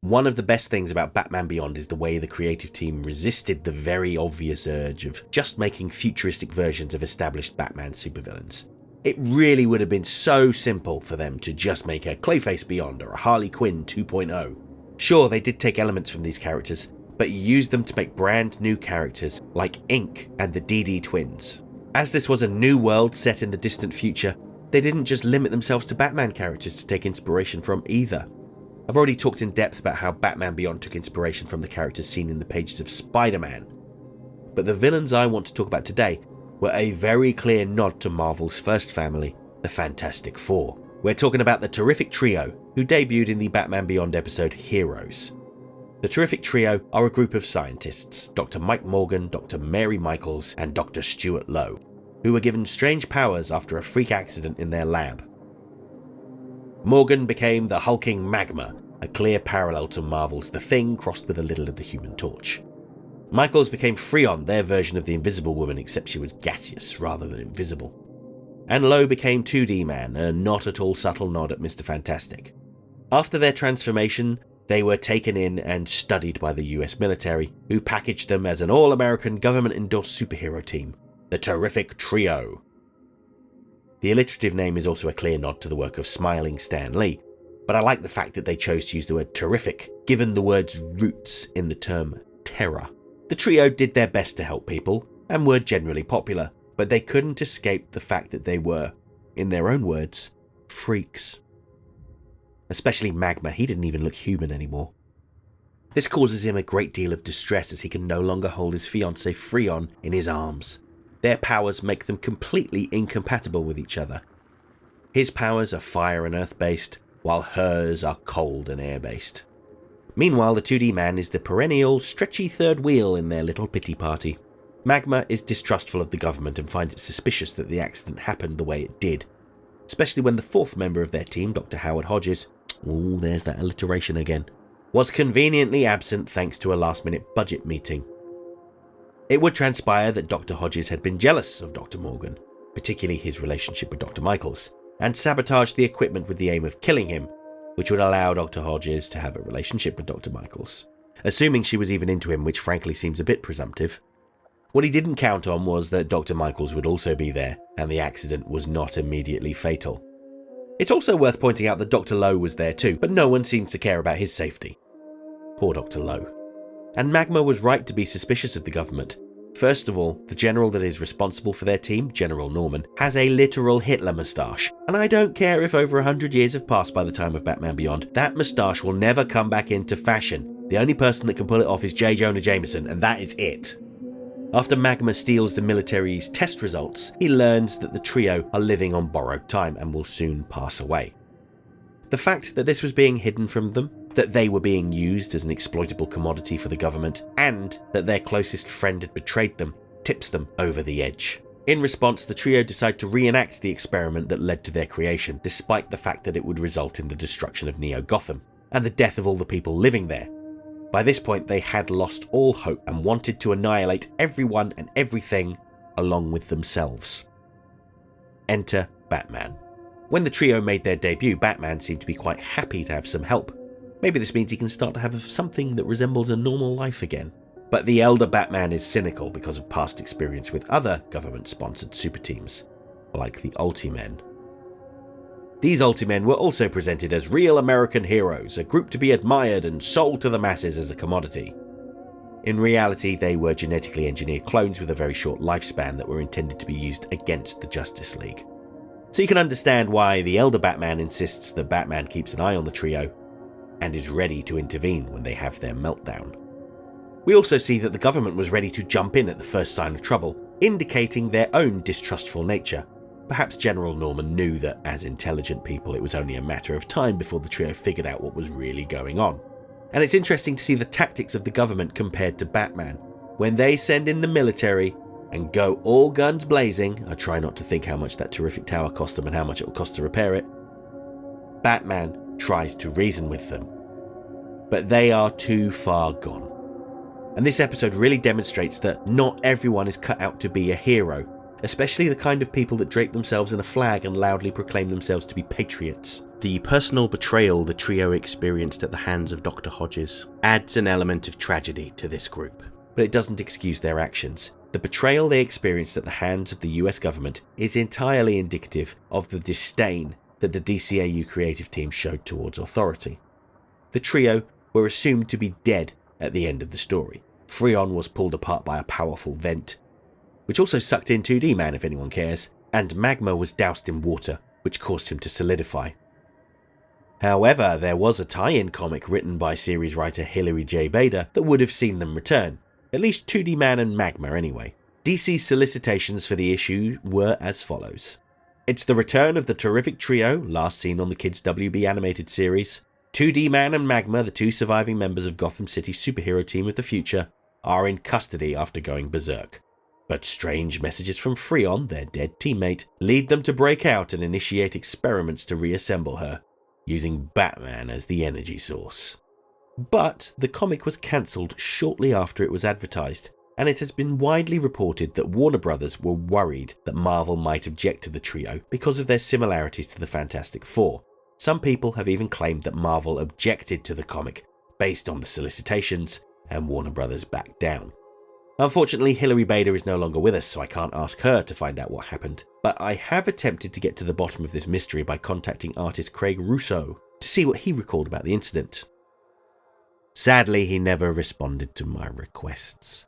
One of the best things about Batman Beyond is the way the creative team resisted the very obvious urge of just making futuristic versions of established Batman supervillains. It really would have been so simple for them to just make a Clayface Beyond or a Harley Quinn 2.0. Sure, they did take elements from these characters, but used them to make brand new characters like Ink and the DD Twins. As this was a new world set in the distant future, they didn't just limit themselves to Batman characters to take inspiration from either. I've already talked in depth about how Batman Beyond took inspiration from the characters seen in the pages of Spider-Man. But the villains I want to talk about today were a very clear nod to Marvel's first family, the Fantastic Four. We're talking about the Terrific Trio, who debuted in the Batman Beyond episode Heroes. The Terrific Trio are a group of scientists, Dr. Mike Morgan, Dr. Mary Michaels, and Dr. Stuart Lowe, who were given strange powers after a freak accident in their lab. Morgan became the hulking Magma, a clear parallel to Marvel's The Thing crossed with a little of the Human Torch. Michaels became Freon, their version of the Invisible Woman, except she was gaseous rather than invisible. And Lowe became 2D Man, a not at all subtle nod at Mr. Fantastic. After their transformation, they were taken in and studied by the US military, who packaged them as an all-American government-endorsed superhero team, the Terrific Trio. The alliterative name is also a clear nod to the work of Smiling Stan Lee, but I like the fact that they chose to use the word terrific, given the word's roots in the term terror. The trio did their best to help people, and were generally popular, but they couldn't escape the fact that they were, in their own words, freaks. Especially Magma, he didn't even look human anymore. This causes him a great deal of distress as he can no longer hold his fiancée Freon in his arms. Their powers make them completely incompatible with each other. His powers are fire and earth based, while hers are cold and air based. Meanwhile, the 2D Man is the perennial, stretchy third wheel in their little pity party. Magma is distrustful of the government and finds it suspicious that the accident happened the way it did, especially when the fourth member of their team, Dr. Howard Hodges, there's that alliteration again, was conveniently absent thanks to a last-minute budget meeting. It would transpire that Dr. Hodges had been jealous of Dr. Morgan, particularly his relationship with Dr. Michaels, and sabotaged the equipment with the aim of killing him, which would allow Dr. Hodges to have a relationship with Dr. Michaels, assuming she was even into him, which frankly seems a bit presumptive. What he didn't count on was that Dr. Michaels would also be there, and the accident was not immediately fatal. It's also worth pointing out that Dr. Lowe was there too, but no one seems to care about his safety. Poor Dr. Lowe. And Magma was right to be suspicious of the government. First of all, the general that is responsible for their team, General Norman, has a literal Hitler moustache. And I don't care if over 100 years have passed by the time of Batman Beyond, that moustache will never come back into fashion. The only person that can pull it off is J. Jonah Jameson, and that is it. After Magma steals the military's test results, he learns that the trio are living on borrowed time and will soon pass away. The fact that this was being hidden from them, that they were being used as an exploitable commodity for the government, and that their closest friend had betrayed them, tips them over the edge. In response, the trio decide to reenact the experiment that led to their creation, despite the fact that it would result in the destruction of Neo Gotham, and the death of all the people living there. By this point, they had lost all hope and wanted to annihilate everyone and everything along with themselves. Enter Batman. When the trio made their debut, Batman seemed to be quite happy to have some help. Maybe this means he can start to have something that resembles a normal life again. But the elder Batman is cynical because of past experience with other government-sponsored super teams, like the Ultimen. These Ultimen were also presented as real American heroes, a group to be admired and sold to the masses as a commodity. In reality, they were genetically engineered clones with a very short lifespan that were intended to be used against the Justice League. So you can understand why the elder Batman insists that Batman keeps an eye on the trio and is ready to intervene when they have their meltdown. We also see that the government was ready to jump in at the first sign of trouble, indicating their own distrustful nature. Perhaps General Norman knew that, as intelligent people, it was only a matter of time before the trio figured out what was really going on. And it's interesting to see the tactics of the government compared to Batman. When they send in the military and go all guns blazing, I try not to think how much that terrific tower cost them and how much it will cost to repair it, Batman tries to reason with them. But they are too far gone. And this episode really demonstrates that not everyone is cut out to be a hero, especially the kind of people that drape themselves in a flag and loudly proclaim themselves to be patriots. The personal betrayal the trio experienced at the hands of Dr. Hodges adds an element of tragedy to this group, but it doesn't excuse their actions. The betrayal they experienced at the hands of the US government is entirely indicative of the disdain that the DCAU creative team showed towards authority. The trio were assumed to be dead at the end of the story. Freon was pulled apart by a powerful vent, which also sucked in 2D Man if anyone cares, and Magma was doused in water, which caused him to solidify. However, there was a tie-in comic written by series writer Hilary J. Bader that would have seen them return, at least 2D Man and Magma anyway. DC's solicitations for the issue were as follows. It's the return of the terrific trio, last seen on the Kids WB animated series. 2D Man and Magma, the two surviving members of Gotham City's superhero team of the future, are in custody after going berserk. But strange messages from Freon, their dead teammate, lead them to break out and initiate experiments to reassemble her, using Batman as the energy source. But the comic was cancelled shortly after it was advertised, and it has been widely reported that Warner Brothers were worried that Marvel might object to the trio because of their similarities to the Fantastic Four. Some people have even claimed that Marvel objected to the comic based on the solicitations, and Warner Brothers backed down. Unfortunately, Hilary Bader is no longer with us, so I can't ask her to find out what happened, but I have attempted to get to the bottom of this mystery by contacting artist Craig Russo to see what he recalled about the incident. Sadly, he never responded to my requests.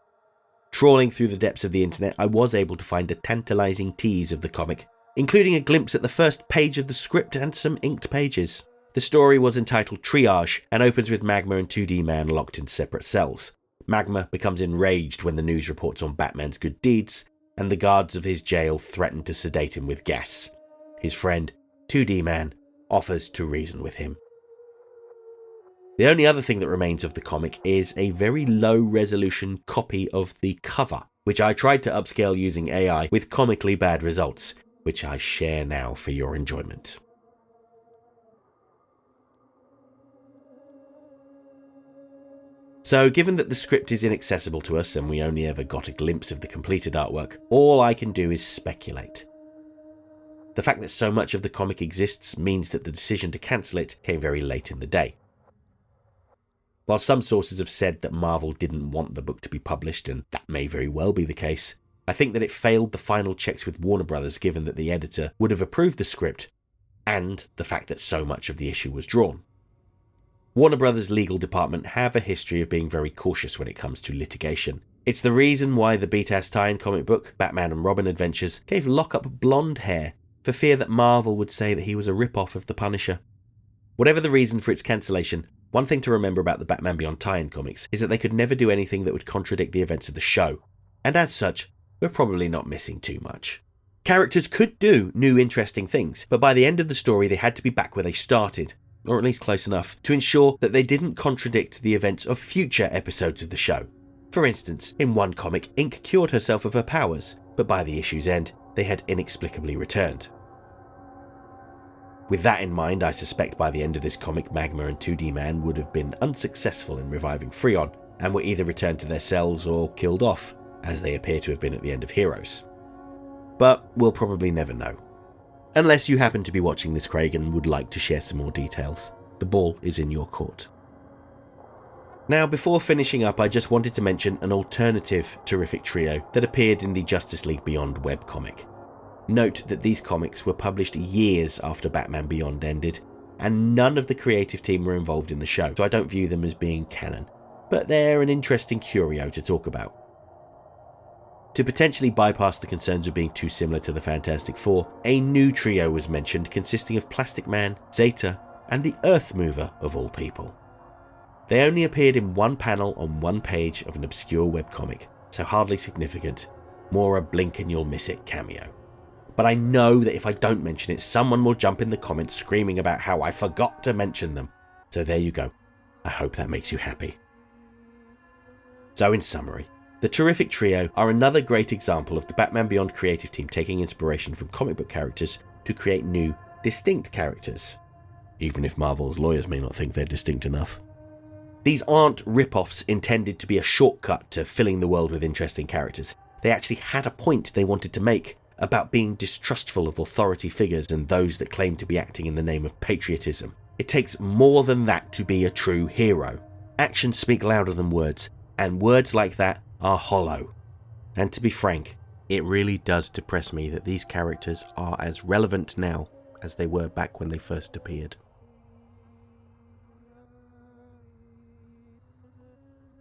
Trawling through the depths of the internet, I was able to find a tantalizing tease of the comic, including a glimpse at the first page of the script and some inked pages. The story was entitled Triage and opens with Magma and 2D Man locked in separate cells. Magma becomes enraged when the news reports on Batman's good deeds, and the guards of his jail threaten to sedate him with gas. His friend, 2D Man, offers to reason with him. The only other thing that remains of the comic is a very low-resolution copy of the cover, which I tried to upscale using AI with comically bad results, which I share now for your enjoyment. So, given that the script is inaccessible to us and we only ever got a glimpse of the completed artwork, all I can do is speculate. The fact that so much of the comic exists means that the decision to cancel it came very late in the day. While some sources have said that Marvel didn't want the book to be published, and that may very well be the case, I think that it failed the final checks with Warner Brothers given that the editor would have approved the script, and the fact that so much of the issue was drawn. Warner Brothers' legal department have a history of being very cautious when it comes to litigation. It's the reason why the beat-ass tie-in comic book, Batman and Robin Adventures, gave Lockup blonde hair, for fear that Marvel would say that he was a rip-off of the Punisher. Whatever the reason for its cancellation, one thing to remember about the Batman Beyond tie-in comics is that they could never do anything that would contradict the events of the show, and as such, we're probably not missing too much. Characters could do new interesting things, but by the end of the story they had to be back where they started, or at least close enough, to ensure that they didn't contradict the events of future episodes of the show. For instance, in one comic, Ink cured herself of her powers, but by the issue's end, they had inexplicably returned. With that in mind, I suspect by the end of this comic, Magma and 2D Man would have been unsuccessful in reviving Freon, and were either returned to their cells or killed off, as they appear to have been at the end of Heroes. But we'll probably never know. Unless you happen to be watching this, Craig, and would like to share some more details. The ball is in your court. Now, before finishing up, I just wanted to mention an alternative terrific trio that appeared in the Justice League Beyond webcomic. Note that these comics were published years after Batman Beyond ended, and none of the creative team were involved in the show, so I don't view them as being canon. But they're an interesting curio to talk about. To potentially bypass the concerns of being too similar to the Fantastic Four, a new trio was mentioned consisting of Plastic Man, Zeta, and the Earth Mover of all people. They only appeared in one panel on one page of an obscure webcomic, so hardly significant, more a blink and you'll miss it cameo. But I know that if I don't mention it, someone will jump in the comments screaming about how I forgot to mention them. So there you go. I hope that makes you happy. So in summary, the Terrific Trio are another great example of the Batman Beyond creative team taking inspiration from comic book characters to create new, distinct characters, even if Marvel's lawyers may not think they're distinct enough. These aren't rip-offs intended to be a shortcut to filling the world with interesting characters. They actually had a point they wanted to make, about being distrustful of authority figures and those that claim to be acting in the name of patriotism. It takes more than that to be a true hero. Actions speak louder than words, and words like that are hollow. And to be frank, it really does depress me that these characters are as relevant now as they were back when they first appeared.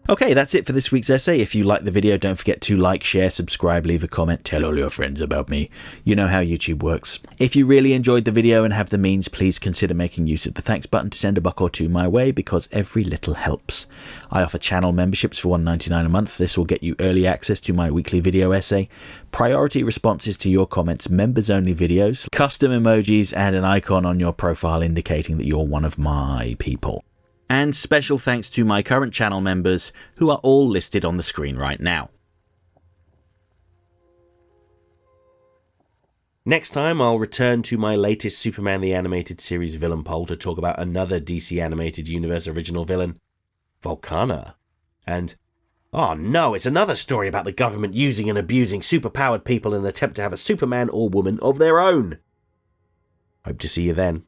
Okay, that's it for this week's essay. If you liked the video, don't forget to like, share, subscribe, leave a comment, tell all your friends about me. You know how YouTube works. If you really enjoyed the video and have the means, please consider making use of the thanks button to send a buck or two my way, because every little helps. I offer channel memberships for $1.99 a month. This will get you early access to my weekly video essay, priority responses to your comments, members-only videos, custom emojis, and an icon on your profile indicating that you're one of my people. And special thanks to my current channel members, who are all listed on the screen right now. Next time, I'll return to my latest Superman the Animated Series villain poll to talk about another DC Animated Universe original villain, Volcana. And, oh no, it's another story about the government using and abusing superpowered people in an attempt to have a Superman or woman of their own. Hope to see you then.